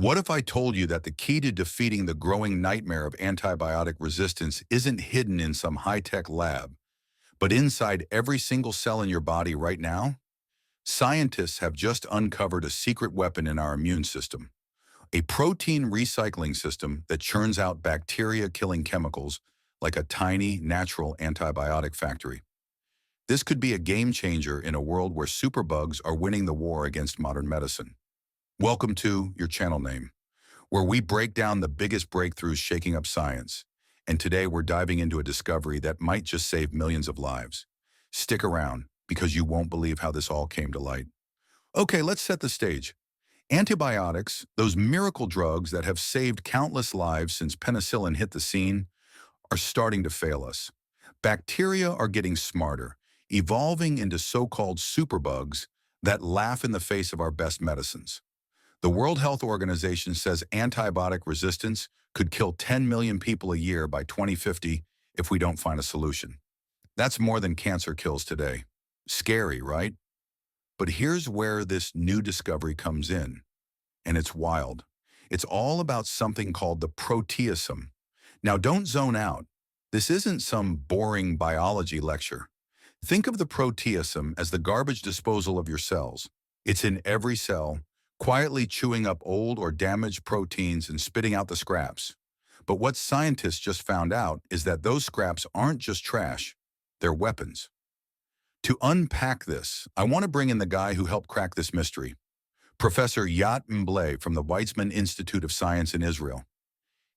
What if I told you that the key to defeating the growing nightmare of antibiotic resistance isn't hidden in some high-tech lab, but inside every single cell in your body right now? Scientists have just uncovered a secret weapon in our immune system, a protein recycling system that churns out bacteria-killing chemicals like a tiny, natural antibiotic factory. This could be a game changer in a world where superbugs are winning the war against modern medicine. Welcome to your channel name, where we break down the biggest breakthroughs shaking up science. And today we're diving into a discovery that might just save millions of lives. Stick around, because you won't believe how this all came to light. Okay, let's set the stage. Antibiotics, those miracle drugs that have saved countless lives since penicillin hit the scene, are starting to fail us. Bacteria are getting smarter, evolving into so-called superbugs that laugh in the face of our best medicines. The World Health Organization says antibiotic resistance could kill 10 million people a year by 2050 if we don't find a solution. That's more than cancer kills today. Scary, right? But here's where this new discovery comes in, and it's wild. It's all about something called the proteasome. Now, don't zone out. This isn't some boring biology lecture. Think of the proteasome as the garbage disposal of your cells. It's in every cell, quietly chewing up old or damaged proteins and spitting out the scraps. But what scientists just found out is that those scraps aren't just trash, they're weapons. To unpack this, I want to bring in the guy who helped crack this mystery, Professor Yat Mblay from the Weizmann Institute of Science in Israel.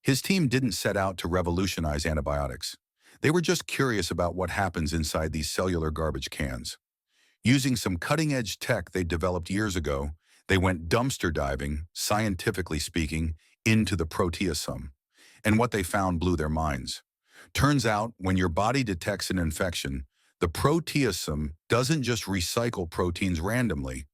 His team didn't set out to revolutionize antibiotics. They were just curious about what happens inside these cellular garbage cans. Using some cutting-edge tech they developed years ago, they went dumpster diving, scientifically speaking, into the proteasome. And what they found blew their minds. Turns out, when your body detects an infection, the proteasome doesn't just recycle proteins randomly.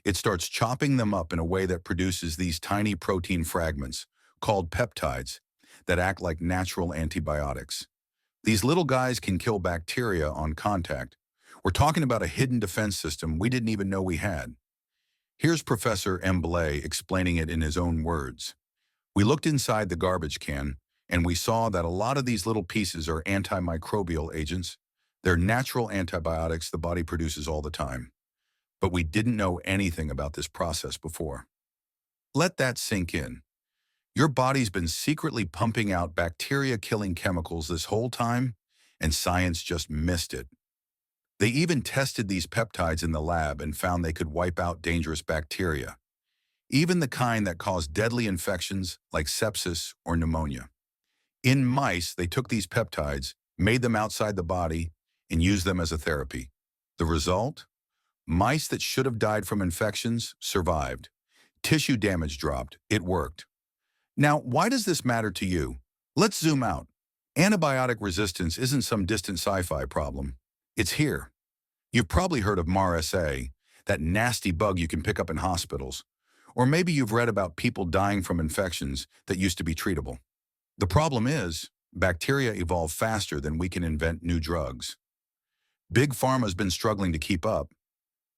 It starts chopping them up in a way that produces these tiny protein fragments, called peptides, that act like natural antibiotics. These little guys can kill bacteria on contact. We're talking about a hidden defense system we didn't even know we had. Here's Professor Mblay explaining it in his own words. We looked inside the garbage can, and we saw that a lot of these little pieces are antimicrobial agents. They're natural antibiotics the body produces all the time. But we didn't know anything about this process before. Let that sink in. Your body's been secretly pumping out bacteria-killing chemicals this whole time, and science just missed it. They even tested these peptides in the lab and found they could wipe out dangerous bacteria, even the kind that cause deadly infections like sepsis or pneumonia. In mice, they took these peptides, made them outside the body, and used them as a therapy. The result? Mice that should have died from infections survived. Tissue damage dropped. It worked. Now, why does this matter to you? Let's zoom out. Antibiotic resistance isn't some distant sci-fi problem. It's here. You've probably heard of MRSA, that nasty bug you can pick up in hospitals. Or maybe you've read about people dying from infections that used to be treatable. The problem is, bacteria evolve faster than we can invent new drugs. Big Pharma's been struggling to keep up.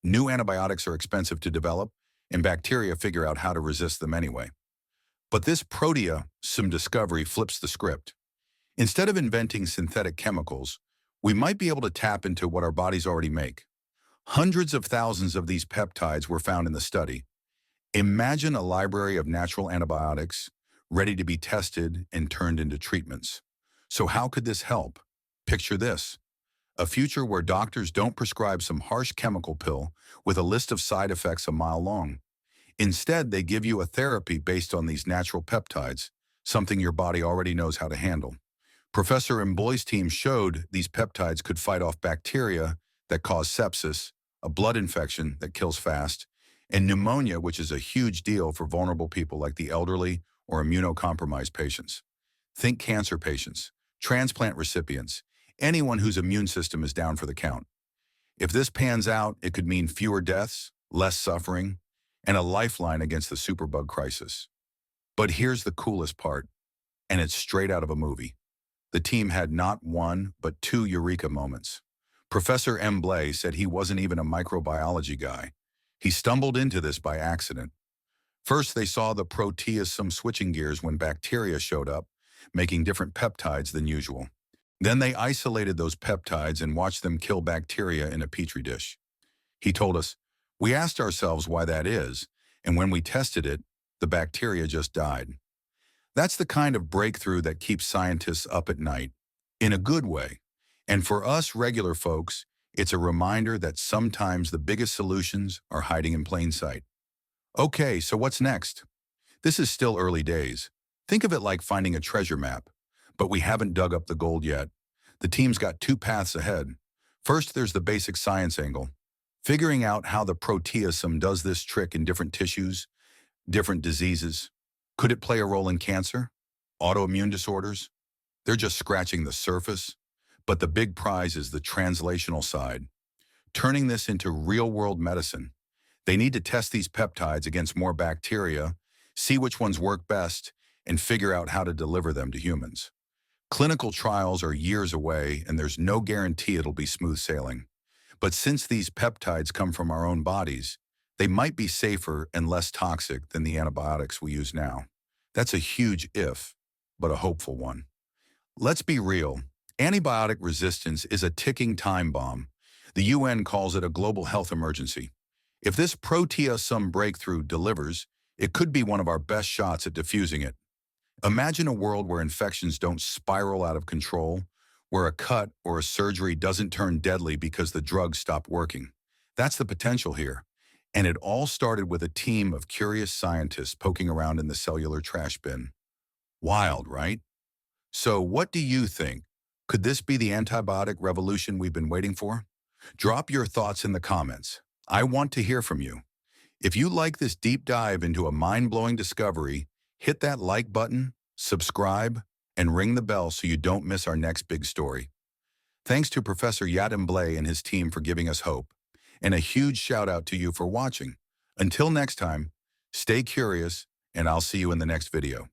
New antibiotics are expensive to develop, and bacteria figure out how to resist them anyway. But this proteasome discovery flips the script. Instead of inventing synthetic chemicals, we might be able to tap into what our bodies already make. Hundreds of thousands of these peptides were found in the study. Imagine a library of natural antibiotics ready to be tested and turned into treatments. So how could this help? Picture this: a future where doctors don't prescribe some harsh chemical pill with a list of side effects a mile long. Instead, they give you a therapy based on these natural peptides, something your body already knows how to handle. Professor Mblay's team showed these peptides could fight off bacteria that cause sepsis, a blood infection that kills fast, and pneumonia, which is a huge deal for vulnerable people like the elderly or immunocompromised patients. Think cancer patients, transplant recipients, anyone whose immune system is down for the count. If this pans out, it could mean fewer deaths, less suffering, and a lifeline against the superbug crisis. But here's the coolest part, and it's straight out of a movie. The team had not one, but two eureka moments. Professor Mblay said he wasn't even a microbiology guy. He stumbled into this by accident. First, they saw the proteasome switching gears when bacteria showed up, making different peptides than usual. Then they isolated those peptides and watched them kill bacteria in a petri dish. He told us, "We asked ourselves why that is, and when we tested it, the bacteria just died." That's the kind of breakthrough that keeps scientists up at night, in a good way. And for us regular folks, it's a reminder that sometimes the biggest solutions are hiding in plain sight. Okay, so what's next? This is still early days. Think of it like finding a treasure map, but we haven't dug up the gold yet. The team's got two paths ahead. First, there's the basic science angle, figuring out how the proteasome does this trick in different tissues, different diseases. Could it play a role in cancer? Autoimmune disorders? They're just scratching the surface. But the big prize is the translational side, turning this into real-world medicine. They need to test these peptides against more bacteria, see which ones work best, and figure out how to deliver them to humans. Clinical trials are years away, and there's no guarantee it'll be smooth sailing. But since these peptides come from our own bodies, they might be safer and less toxic than the antibiotics we use now. That's a huge if, but a hopeful one. Let's be real. Antibiotic resistance is a ticking time bomb. The UN calls it a global health emergency. If this proteasome breakthrough delivers, it could be one of our best shots at diffusing it. Imagine a world where infections don't spiral out of control, where a cut or a surgery doesn't turn deadly because the drugs stopped working. That's the potential here. And it all started with a team of curious scientists poking around in the cellular trash bin. Wild, right? So what do you think? Could this be the antibiotic revolution we've been waiting for? Drop your thoughts in the comments. I want to hear from you. If you like this deep dive into a mind-blowing discovery, hit that like button, subscribe, and ring the bell so you don't miss our next big story. Thanks to Professor Yatim Blay and his team for giving us hope. And a huge shout out to you for watching. Until next time, stay curious, and I'll see you in the next video.